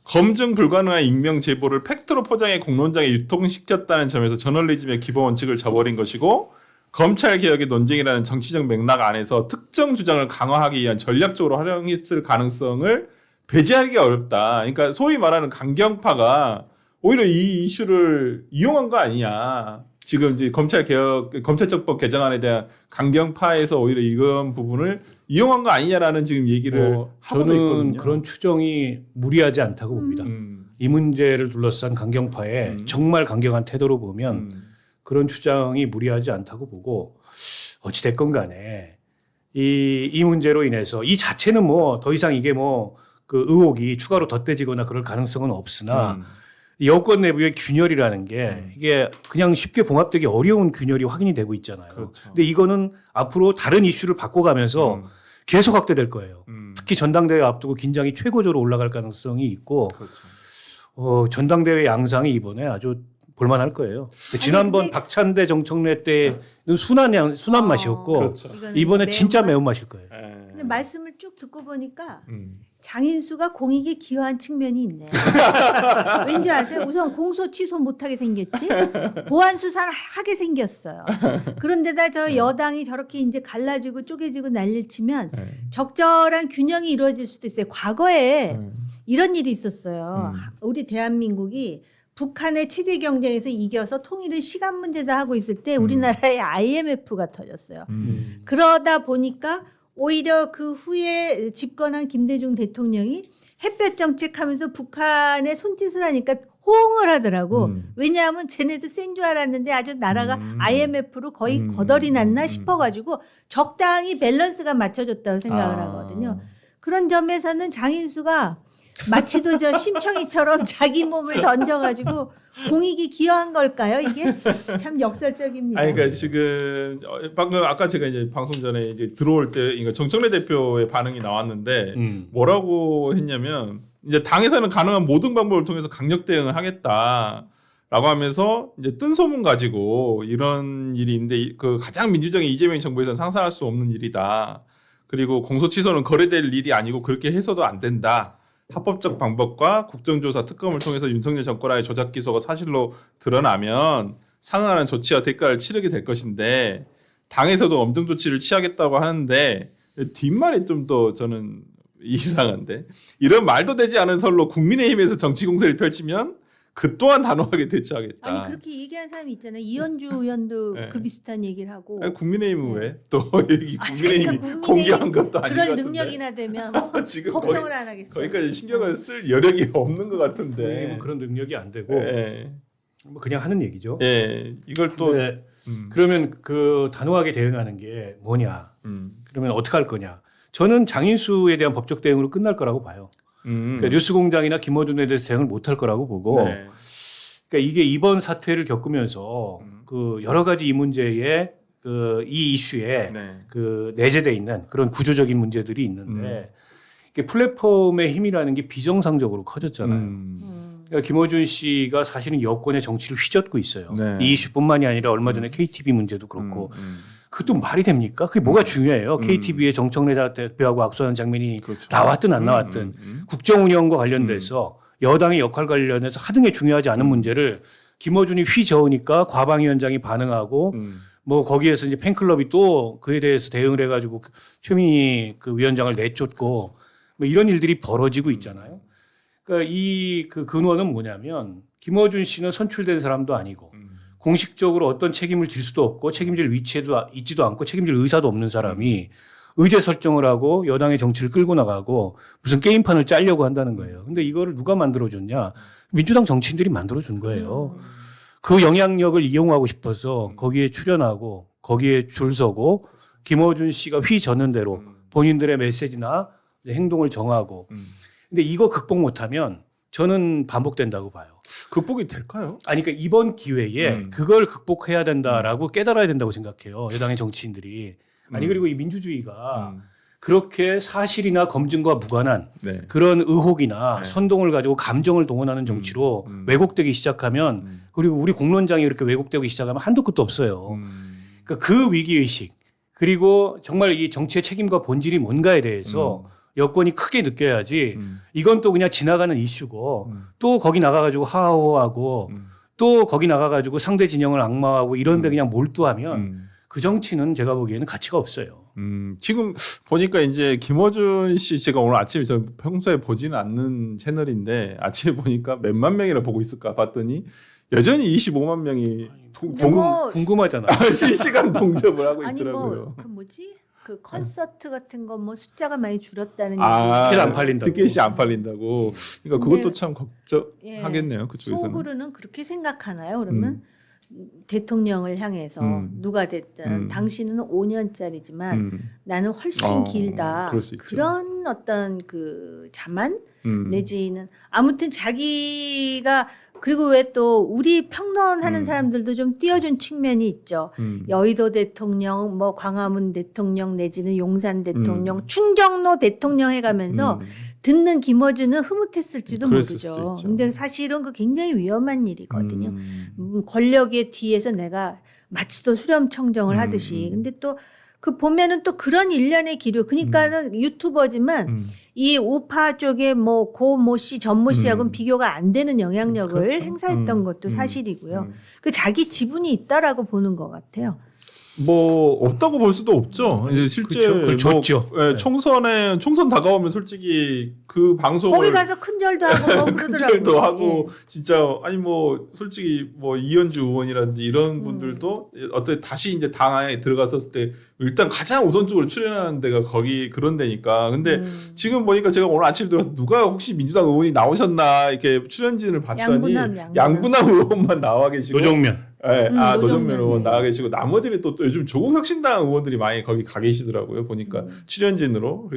검증 불가능한 익명 제보를 팩트로 포장해 공론장에 유통시켰다는 점에서 저널리즘의 기본 원칙을 저버린 것이고 검찰 개혁의 논쟁이라는 정치적 맥락 안에서 특정 주장을 강화하기 위한 전략적으로 활용했을 가능성을 배제하기가 어렵다. 그러니까 소위 말하는 강경파가 오히려 이 이슈를 이용한 거 아니냐. 지금 이제 검찰 개혁, 검찰청법 개정안에 대한 강경파에서 오히려 이런 부분을 이용한 거 아니냐라는 지금 얘기를 하고도 있거든요. 저는 그런 추정이 무리하지 않다고 봅니다. 이 문제를 둘러싼 강경파의 정말 강경한 태도로 보면 그런 추정이 무리하지 않다고 보고 어찌 됐건 간에 이 문제로 인해서 이 자체는 뭐 더 이상 이게 뭐 그 의혹이 추가로 덧대지거나 그럴 가능성은 없으나 여권 내부의 균열이라는 게 이게 그냥 쉽게 봉합되기 어려운 균열이 확인이 되고 있잖아요. 그렇죠. 근데 이거는 앞으로 다른 이슈를 바꿔가면서 계속 확대될 거예요. 특히 전당대회 앞두고 긴장이 최고조로 올라갈 가능성이 있고 그렇죠. 전당대회 양상이 이번에 아주 볼만할 거예요. 지난번 근데 박찬대 정청래 때는 순한 맛이었고 그렇죠. 이번에 진짜 매운맛? 매운맛일 거예요. 근데 말씀을 쭉 듣고 보니까 장인수가 공익에 기여한 측면이 있네요. 왠지 아세요? 우선 공소 취소 못하게 생겼지. 보안 수사를 하게 생겼어요. 그런데다 저 여당이 저렇게 이제 갈라지고 쪼개지고 난리를 치면 적절한 균형이 이루어질 수도 있어요. 과거에 이런 일이 있었어요. 우리 대한민국이 북한의 체제 경쟁에서 이겨서 통일은 시간 문제다 하고 있을 때 우리나라에 IMF가 터졌어요. 그러다 보니까 오히려 그 후에 집권한 김대중 대통령이 햇볕 정책하면서 북한에 손짓을 하니까 호응을 하더라고. 왜냐하면 쟤네도 센 줄 알았는데 아주 나라가 IMF로 거의 거덜이 났나 싶어가지고 적당히 밸런스가 맞춰졌다고 생각을 하거든요. 그런 점에서는 장인수가 마치도 저 심청이처럼 자기 몸을 던져가지고 공익이 기여한 걸까요? 이게 참 역설적입니다. 아니, 그러니까 지금 방금 아까 제가 이제 방송 전에 이제 들어올 때 그러니까 정청래 대표의 반응이 나왔는데 뭐라고 했냐면 이제 당에서는 가능한 모든 방법을 통해서 강력 대응을 하겠다라고 하면서 이제 뜬 소문 가지고 이런 일이 있는데 그 가장 민주적인 이재명 정부에서는 상상할 수 없는 일이다. 그리고 공소 취소는 거래될 일이 아니고 그렇게 해서도 안 된다. 합법적 방법과 국정조사 특검을 통해서 윤석열 정권의 조작 기소가 사실로 드러나면 상응하는 조치와 대가를 치르게 될 것인데 당에서도 엄정 조치를 취하겠다고 하는데 뒷말이 좀 더 저는 이상한데 이런 말도 되지 않은 설로 국민의힘에서 정치 공세를 펼치면 그 또한 단호하게 대처하겠다. 아니 그렇게 얘기한 사람이 있잖아요. 이현주 의원도 네. 그 비슷한 얘기를 하고. 아니, 국민의힘은 왜? 또 여기 국민의힘이 그러니까 공개한 것도 아닌 것 그럴 같은데. 능력이나 되면 뭐 지금 걱정을 안 하겠어요. 거기까지 신경을 쓸 여력이 없는 것 같은데. 국민의힘은 그런 능력이 안 되고 예. 뭐 그냥 하는 얘기죠. 예. 이걸 또 근데 그러면 그 단호하게 대응하는 게 뭐냐? 그러면 어떻게 할 거냐? 저는 장인수에 대한 법적 대응으로 끝날 거라고 봐요. 그러니까 뉴스공장이나 김어준에 대해서 대응을 못할 거라고 보고 네. 그러니까 이게 이번 사태를 겪으면서 그 여러 가지 이 문제에 그 이 이슈에 네. 그 내재돼 있는 그런 구조적인 문제들이 있는데 이게 플랫폼의 힘이라는 게 비정상적으로 커졌잖아요. 그러니까 김어준 씨가 사실은 여권의 정치를 휘젓고 있어요. 네. 이 이슈뿐만이 아니라 얼마 전에 KTV 문제도 그렇고 그것도 말이 됩니까? 그게 뭐가 중요해요? KTV의 정청래 대표하고 악수하는 장면이 그렇죠. 나왔든 안 나왔든 국정 운영과 관련돼서 여당의 역할 관련해서 하등에 중요하지 않은 문제를 김어준이 휘저으니까 과방위원장이 반응하고 뭐 거기에서 이제 팬클럽이 또 그에 대해서 대응을 해가지고 최민희 그 위원장을 내쫓고 뭐 이런 일들이 벌어지고 있잖아요. 그러니까 이 그 근원은 뭐냐면 김어준 씨는 선출된 사람도 아니고 공식적으로 어떤 책임을 질 수도 없고 책임질 위치에도 있지도 않고 책임질 의사도 없는 사람이 의제 설정을 하고 여당의 정치를 끌고 나가고 무슨 게임판을 짜려고 한다는 거예요. 근데 이거를 누가 만들어줬냐? 민주당 정치인들이 만들어준 거예요. 그 영향력을 이용하고 싶어서 거기에 출연하고 거기에 줄 서고 김어준 씨가 휘저는 대로 본인들의 메시지나 행동을 정하고 근데 이거 극복 못하면 저는 반복된다고 봐요. 극복이 될까요? 아니, 그러니까 이번 기회에 그걸 극복해야 된다라고 깨달아야 된다고 생각해요. 여당의 정치인들이. 아니, 그리고 이 민주주의가 그렇게 사실이나 검증과 무관한 네. 그런 의혹이나 선동을 가지고 감정을 동원하는 정치로 왜곡되기 시작하면 그리고 우리 공론장이 이렇게 왜곡되기 시작하면 한도 끝도 없어요. 그러니까 그 위기의식 그리고 정말 이 정치의 책임과 본질이 뭔가에 대해서 여권이 크게 느껴야지 이건 또 그냥 지나가는 이슈고 또 거기 나가가지고 하하호하고 또 거기 나가가지고 상대 진영을 악마하고 이런데 그냥 몰두하면 그 정치는 제가 보기에는 가치가 없어요. 지금 보니까 이제 김어준 씨 제가 오늘 아침에 저 평소에 보지는 않는 채널인데 아침에 보니까 몇만 명이나 보고 있을까 봤더니 여전히 25만 명이 궁금하잖아. 실시간 동접을 하고 아니 있더라고요. 뭐 그 뭐지? 그 콘서트 같은 거 뭐 숫자가 많이 줄었다는 티켓 안 팔린다고. 티켓이 안 팔린다고. 그러니까 그것도 참 걱정하겠네요. 그쪽에서는. 속으로는 그렇게 생각하나요? 그러면 대통령을 향해서 누가 됐든 당신은 5년짜리지만 나는 훨씬 길다. 그럴 수 있죠. 그런 어떤 그 자만 내지는 아무튼 자기가 그리고 왜 또 우리 평론하는 사람들도 좀 띄워준 측면이 있죠. 여의도 대통령, 뭐 광화문 대통령 내지는 용산 대통령, 충정로 대통령 해가면서 듣는 김어준은 흐뭇했을지도 모르죠. 근데 사실은 그 굉장히 위험한 일이거든요. 권력의 뒤에서 내가 마치 또 수렴청정을 하듯이. 근데 또 그 보면은 또 그런 일련의 기류. 그러니까는 유튜버지만 이 우파 쪽에 뭐 고 모 씨, 전 모 씨하고는 비교가 안 되는 영향력을 그렇죠. 행사했던 것도 사실이고요. 그 자기 지분이 있다라고 보는 것 같아요. 뭐 없다고 볼 수도 없죠. 이제 실제 줬죠. 뭐, 총선 다가오면 솔직히 그 방송을 거기 가서 큰절도 하고 뭐 그러더라고요. 큰절도 하고 예. 진짜 아니 뭐 솔직히 뭐 이현주 의원이라든지 이런 분들도 어떻게 다시 이제 당에 들어갔었을 때 일단 가장 우선적으로 출연하는 데가 거기 그런 데니까. 근데 지금 보니까 제가 오늘 아침에 들어서 누가 혹시 민주당 의원이 나오셨나 이렇게 출연진을 봤더니 양분남 의원만 나와 계시고 노정면. 네, 노정면 의원 네. 나와 계시고 나머지는 또 요즘 조국 혁신당 의원들이 많이 거기 가 계시더라고요. 보니까 출연진으로.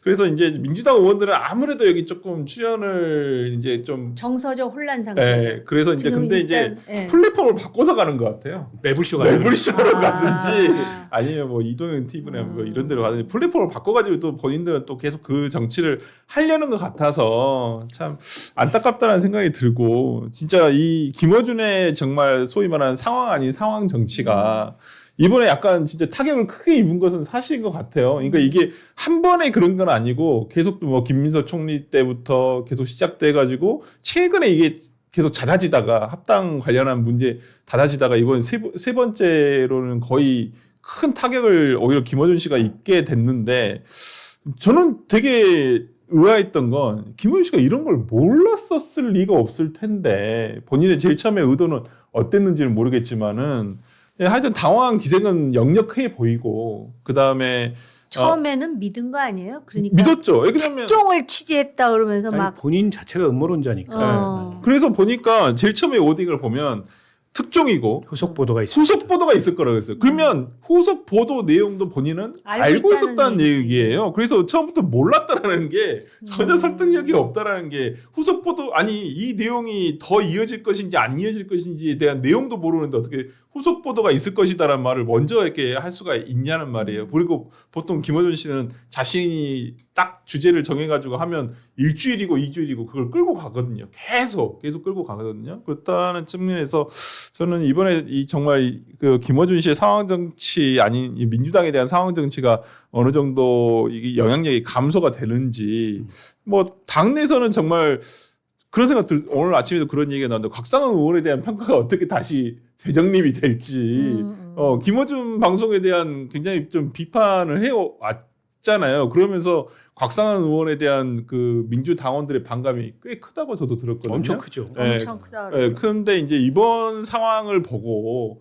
그래서 이제 민주당 의원들은 아무래도 여기 조금 출연을 이제 좀 정서적 혼란 상태죠. 네, 그래서 이제 근데 이제 예. 플랫폼을 바꿔서 가는 것 같아요. 매불쇼가 매불쇼로 아. 가든지 아니면 뭐 이동현 TV나 뭐 이런 데로 가든지 플랫폼을 바꿔가지고 또 본인들은 또 계속 그 정치를 하려는 것 같아서 참 안타깝다는 생각이 들고 진짜 이 김어준의 정말 소위 말하는 상황 아닌 상황 정치가 이번에 약간 진짜 타격을 크게 입은 것은 사실인 것 같아요. 그러니까 이게 한 번에 그런 건 아니고 계속 뭐 김민석 총리 때부터 계속 시작돼가지고 최근에 이게 계속 잦아지다가 합당 관련한 문제 잦아지다가 이번 세 번째로는 거의 큰 타격을 오히려 김어준 씨가 입게 됐는데 저는 되게 의아했던 건 김어준 씨가 이런 걸 몰랐었을 리가 없을 텐데 본인의 제일 처음에 의도는 어땠는지는 모르겠지만은 하여튼 당황한 기색은 역력해 보이고 그 다음에 처음에는 믿은 거 아니에요? 그러니까 믿었죠. 왜냐면 특종을 취재했다 그러면서 아니, 막 본인 자체가 음모론자니까. 그래서 보니까 제일 처음에 오딩을 보면 특종이고 후속 보도가 있어요. 후속 보도가 있을 거라고 했어요. 그러면 후속 보도 내용도 본인은 알고 있었다는 얘기예요. 그래서 처음부터 몰랐다라는 게 전혀 설득력이 없다라는 게 후속 보도 아니 이 내용이 더 이어질 것인지 안 이어질 것인지에 대한 내용도 모르는데 어떻게 후속 보도가 있을 것이다라는 말을 먼저 이렇게 할 수가 있냐는 말이에요. 그리고 보통 김어준 씨는 자신이 딱 주제를 정해가지고 하면 일주일이고 2주일이고 그걸 끌고 가거든요. 계속 끌고 가거든요. 그렇다는 측면에서 저는 이번에 이 정말 그 김어준 씨의 상황 정치 아닌 이 민주당에 대한 상황 정치가 어느 정도 이게 영향력이 감소가 되는지 뭐 당내에서는 정말 그런 생각들 오늘 아침에도 그런 얘기가 나왔는데 곽상은 의원에 대한 평가가 어떻게 다시 재정립이 될지 김어준 방송에 대한 굉장히 좀 비판을 해왔잖아요. 그러면서 곽상은 의원에 대한 그 민주당원들의 반감이 꽤 크다고 저도 들었거든요. 엄청 크죠. 엄청 크다. 네, 그런데 이제 이번 상황을 보고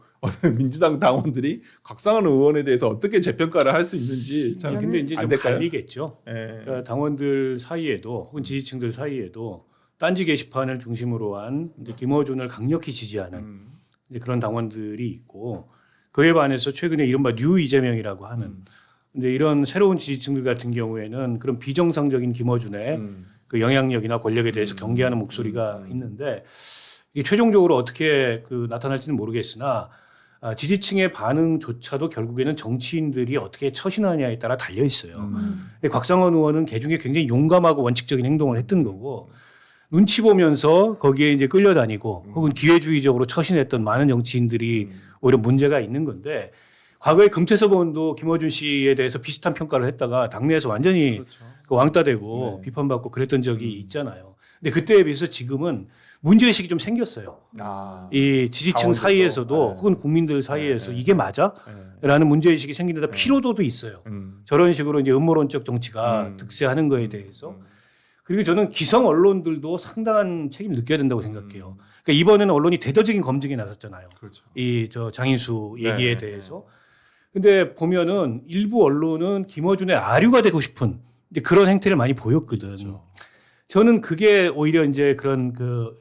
민주당 당원들이 곽상은 의원에 대해서 어떻게 재평가를 할 수 있는지 참 근데 이제 안 좀 될까요? 갈리겠죠. 네. 그러니까 당원들 사이에도 혹은 지지층들 사이에도 딴지 게시판을 중심으로 한 이제 김어준을 강력히 지지하는 이제 그런 당원들이 있고 그에 반해서 최근에 이른바 뉴 이재명이라고 하는 근데 이런 새로운 지지층들 같은 경우에는 그런 비정상적인 김어준의 그 영향력이나 권력에 대해서 경계하는 목소리가 있는데 이게 최종적으로 어떻게 그 나타날지는 모르겠으나 지지층의 반응조차도 결국에는 정치인들이 어떻게 처신하느냐에 따라 달려 있어요. 근데 곽상원 의원은 개중에 굉장히 용감하고 원칙적인 행동을 했던 거고 눈치 보면서 거기에 이제 끌려다니고 혹은 기회주의적으로 처신했던 많은 정치인들이 오히려 문제가 있는 건데 과거에 금태섭 의원도 김어준 씨에 대해서 비슷한 평가를 했다가 당내에서 완전히 그렇죠. 그 왕따되고 네. 비판받고 그랬던 적이 있잖아요. 근데 그때에 비해서 지금은 문제의식이 좀 생겼어요. 이 지지층 강원도도. 사이에서도 네. 혹은 국민들 사이에서 네. 이게 맞아? 네. 라는 문제의식이 생기는데 네. 피로도도 있어요. 저런 식으로 이제 음모론적 정치가 득세하는 거에 대해서. 그리고 저는 기성 언론들도 상당한 책임을 느껴야 된다고 생각해요. 그러니까 이번에는 언론이 대대적인 검증에 나섰잖아요. 그렇죠. 이 저 장인수 얘기에 네. 대해서. 근데 보면은 일부 언론은 김어준의 아류가 되고 싶은 이제 그런 행태를 많이 보였거든. 그렇죠. 저는 그게 오히려 이제 그런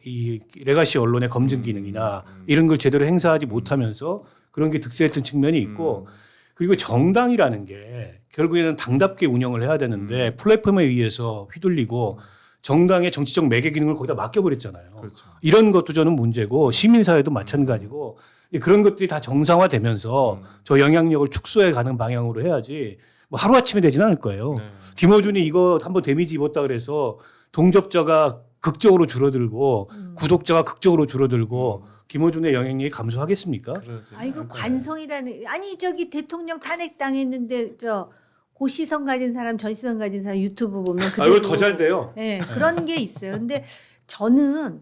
이 레가시 언론의 검증 기능이나 이런 걸 제대로 행사하지 못하면서 그런 게 득세했던 측면이 있고 그리고 정당이라는 게 결국에는 당답게 운영을 해야 되는데 플랫폼에 의해서 휘둘리고 정당의 정치적 매개 기능을 거기다 맡겨버렸잖아요. 그렇죠. 이런 것도 저는 문제고 시민사회도 마찬가지고 그런 것들이 다 정상화되면서 저 영향력을 축소해 가는 방향으로 해야지 뭐 하루아침에 되지는 않을 거예요. 네. 김어준이 이거 한번 데미지 입었다 그래서 동접자가 극적으로 줄어들고 구독자가 극적으로 줄어들고 김어준의 영향력이 감소하겠습니까? 그러지. 아이고 네. 관성이라는 아니 저기 대통령 탄핵 당했는데 저 고시성 가진 사람 전시성 가진 사람 유튜브 보면 아, 이거 더 잘 돼요. 네, 그런 게 있어요. 근데 저는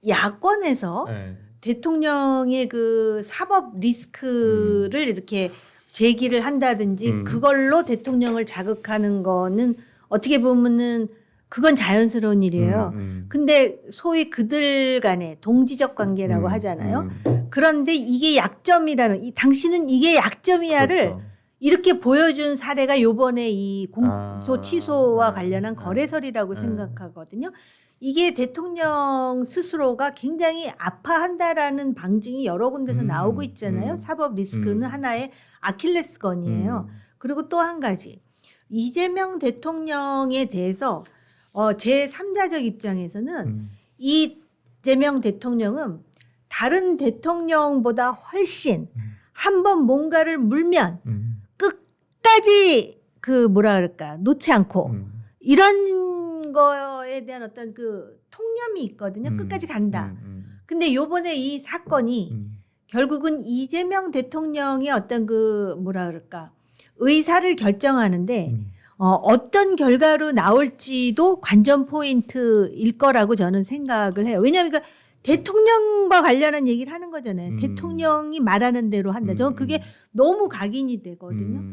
야권에서 네. 대통령의 그 사법 리스크를 이렇게 제기를 한다든지 그걸로 대통령을 자극하는 거는 어떻게 보면은 그건 자연스러운 일이에요. 근데 소위 그들 간의 동지적 관계라고 하잖아요. 그런데 이게 약점이라는 당신은 이게 약점이야를 그렇죠. 이렇게 보여준 사례가 요번에 이 공소 취소와 네. 관련한 네. 거래설이라고 네. 생각하거든요. 이게 대통령 스스로가 굉장히 아파한다라는 방증이 여러 군데서 나오고 있잖아요. 사법 리스크는 하나의 아킬레스건이에요. 그리고 또 한 가지 이재명 대통령에 대해서 제3자적 입장에서는 이재명 대통령은 다른 대통령보다 훨씬 한번 뭔가를 물면 끝까지 그 뭐라 그럴까 놓지 않고 이런 거에 대한 어떤 그 통념이 있거든요. 끝까지 간다. 근데 요번에 이 사건이 결국은 이재명 대통령의 어떤 그 뭐라 그럴까 의사를 결정하는데 어떤 결과로 나올지도 관전 포인트일 거라고 저는 생각을 해요. 왜냐하면 그러니까 대통령과 관련한 얘기를 하는 거잖아요. 대통령이 말하는 대로 한다. 저는 그게 너무 각인이 되거든요.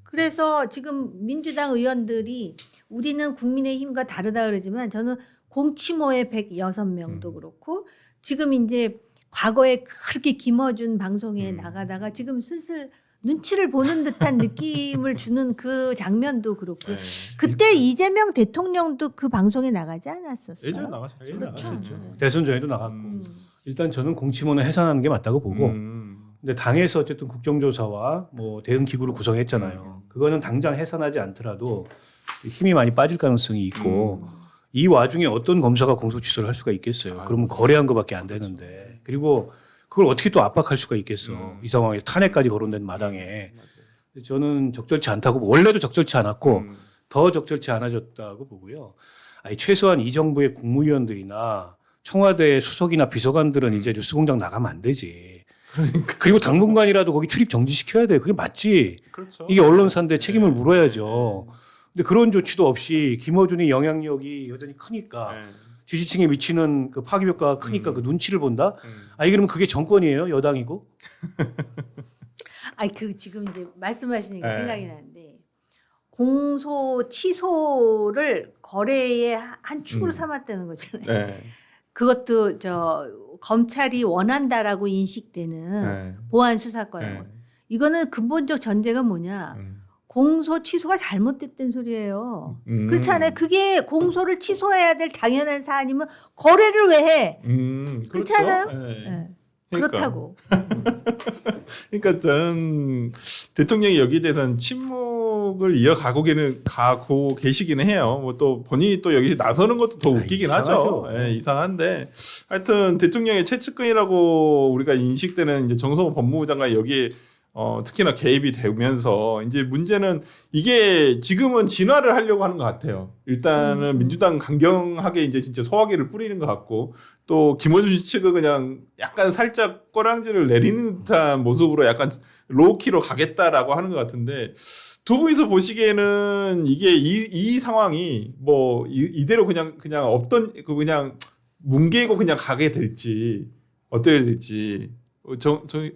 그래서 지금 민주당 의원들이 우리는 국민의힘과 다르다 그러지만 저는 공치모의 106명도 그렇고 지금 이제 과거에 그렇게 김어준 방송에 나가다가 지금 슬슬 눈치를 보는 듯한 느낌을 주는 그 장면도 그렇고요. 네. 그때 이재명 대통령도 그 방송에 나가지 않았었어요. 예전에 나가셨죠. 그렇죠. 나가셨죠. 네. 대선 전에도 나갔고 일단 저는 공치모는 해산하는 게 맞다고 보고 근데 당에서 어쨌든 국정조사와 뭐 대응 기구를 구성했잖아요. 그거는 당장 해산하지 않더라도 힘이 많이 빠질 가능성이 있고 이 와중에 어떤 검사가 공소 취소를 할 수가 있겠어요. 그러면 거래한 것밖에 안 되는데 그리고 그걸 어떻게 또 압박할 수가 있겠어. 이 상황에서 탄핵까지 거론된 마당에 저는 적절치 않다고 원래도 적절치 않았고 더 적절치 않아졌다고 보고요. 아니, 최소한 이 정부의 국무위원들이나 청와대 수석이나 비서관들은 이제 뉴스공장 나가면 안 되지. 그리고 당분간이라도 거기 출입 정지시켜야 돼. 그게 맞지. 그렇죠. 이게 언론사인데 책임을 물어야죠. 근데 그런 조치도 없이 김어준의 영향력이 여전히 크니까 지지층에 미치는 그 파급 효과가 크니까 그 눈치를 본다? 아니 그러면 그게 정권이에요? 여당이고? 아니 그 지금 이제 말씀하시는 게 네. 생각이 나는데 공소 취소를 거래의 한 축으로 삼았다는 거잖아요. 네. 그것도 저 검찰이 원한다라고 인식되는 네. 보안 수사권. 네. 이거는 근본적 전제가 뭐냐? 공소 취소가 잘못됐다는 소리예요. 그렇지 않아요? 그게 공소를 취소해야 될 당연한 사안이면 거래를 왜 해? 그렇죠. 그렇지 않아요? 네. 네. 그러니까. 그렇다고. 그러니까 저는 대통령이 여기에 대해서는 침묵을 이어가고 계시기는 해요. 뭐 또 본인이 또 여기 나서는 것도 더 웃기긴 하죠. 이상하죠. 예, 이상한데 하여튼 대통령의 최측근이라고 우리가 인식되는 이제 정성호 법무부 장관이 여기에 특히나 개입이 되면서 이제 문제는 이게 지금은 진화를 하려고 하는 것 같아요. 일단은 민주당 강경하게 이제 진짜 소화기를 뿌리는 것 같고 또 김어준 측은 그냥 약간 살짝 꼬랑지를 내리는 듯한 모습으로 약간 로우키로 가겠다라고 하는 것 같은데 두 분이서 보시기에는 이게 이 상황이 뭐 이대로 그냥 없던 그냥 뭉개고 그냥 가게 될지 어떻게 될지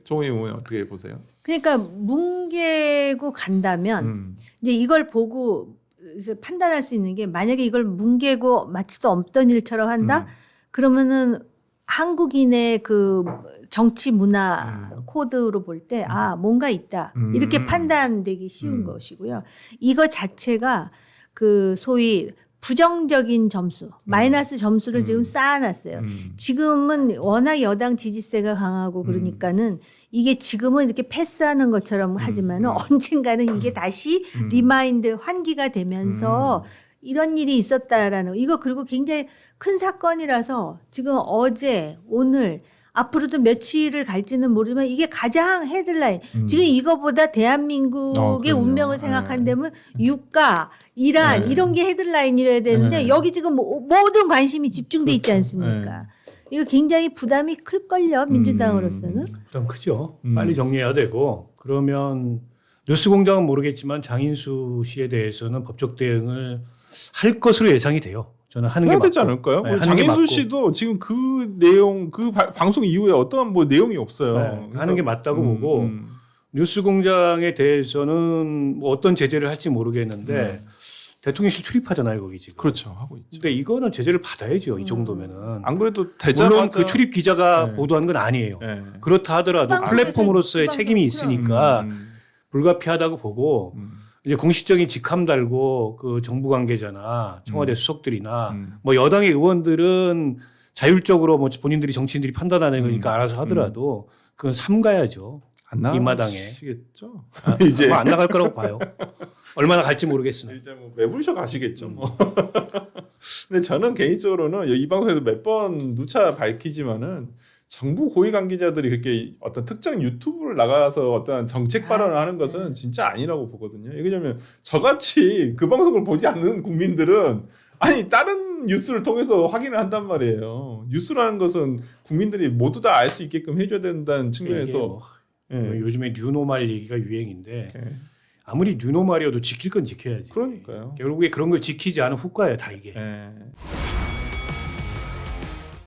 정의 의원 어떻게 보세요? 그러니까 뭉개고 간다면 이제 이걸 보고 이제 판단할 수 있는 게 만약에 이걸 뭉개고 마치도 없던 일처럼 한다? 그러면은 한국인의 그 정치 문화 코드로 볼 때 아, 뭔가 있다. 이렇게 판단되기 쉬운 것이고요. 이거 자체가 그 소위 부정적인 점수, 마이너스 점수를 지금 쌓아놨어요. 지금은 워낙 여당 지지세가 강하고 그러니까는 이게 지금은 이렇게 패스하는 것처럼 하지만은 언젠가는 이게 다시 리마인드 환기가 되면서 이런 일이 있었다라는 이거 그리고 굉장히 큰 사건이라서 지금 어제 오늘 앞으로도 며칠을 갈지는 모르지만 이게 가장 헤드라인. 지금 이거보다 대한민국의 그럼요. 운명을 생각한다면 유가, 이란 네. 이런 게 헤드라인이어야 되는데 네. 여기 지금 모든 관심이 집중돼 있지 그렇죠. 않습니까? 이거 굉장히 부담이 클걸요 민주당으로서는. 부담 크죠. 음. 빨리 정리해야 되고 그러면 뉴스공장은 모르겠지만 장인수 씨에 대해서는 법적 대응을 할 것으로 예상이 돼요. 저는 하는 게 해야 맞고. 되지 않을까요? 네, 하는 게 장인수 맞고. 씨도 지금 그 내용 방송 이후에 어떠한 뭐 내용이 없어요. 네, 하는 게 맞다고 보고 뉴스공장에 대해서는 뭐 어떤 제재를 할지 모르겠는데 대통령실 출입하잖아요 거기 지금. 그렇죠 하고 있죠. 근데 이거는 제재를 받아야죠 이 정도면은. 안 그래도 되자마자 물론 그 출입 기자가 네. 보도한 건 아니에요. 네. 그렇다 하더라도 지방선거에서 플랫폼으로서의 책임이 지방선거구나. 있으니까 불가피하다고 보고 이제 공식적인 직함 달고 그 정부 관계자나 청와대 수석들이나 뭐 여당의 의원들은 자율적으로 뭐 본인들이 정치인들이 판단하는 거니까 알아서 하더라도 그건 삼가야죠. 안 이 마당에. 나가시겠죠. 이제 아마 안 나갈 거라고 봐요. 얼마나 갈지 모르겠으나. 이제 뭐 매불쇼 가시겠죠. 뭐. 근데 저는 개인적으로는 이 방송에서 몇 번 누차 밝히지만은 정부 고위 관계자들이 그렇게 어떤 특정 유튜브를 나가서 어떤 정책 발언을 하는 것은 진짜 아니라고 보거든요. 왜냐하면 저같이 그 방송을 보지 않는 국민들은 아니 다른 뉴스를 통해서 확인을 한단 말이에요. 뉴스라는 것은 국민들이 모두 다 알 수 있게끔 해줘야 된다는 측면에서 뭐, 예. 요즘에 뉴노말 얘기가 유행인데 예. 아무리 뉴노말이어도 지킬 건 지켜야지. 그러니까요. 결국에 그런 걸 지키지 않은 후과예요 다 이게. 예.